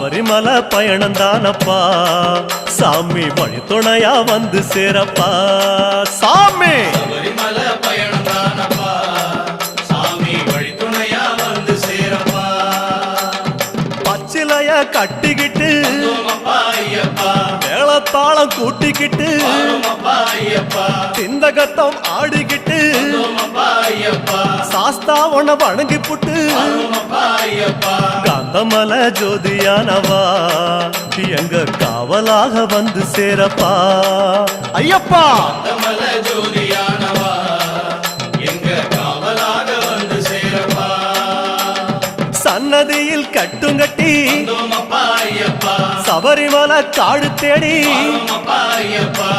சபரிமலை பயணம் தானப்பா சாமி வழி துணையா வந்து சேரப்பா சாமி சபரிமலை பயணம் தானப்பா சாமி வழி துணையா வந்து சேரப்பா பச்சிலைய கட்டிக்கிட்டு ஐயப்பா மேளத்தாளம் கூட்டிக்கிட்டு ஐயப்பா சிந்தகத்தம் ஆடிக்கிட்டு ஐயப்பா சாஸ்தா உன வணங்கி புட்டு ஐயப்பா காந்தமல ஜோதியானவா எங்க காவலாக வந்து சேரப்பா ஐயப்பா காந்தமல ஜோதியானவா எங்க காவலாக வந்து சேரப்பா சன்னதியில் கட்டுங்கட்டி ஐயப்பா சபரிமலை காடு தேடி ஐயப்பா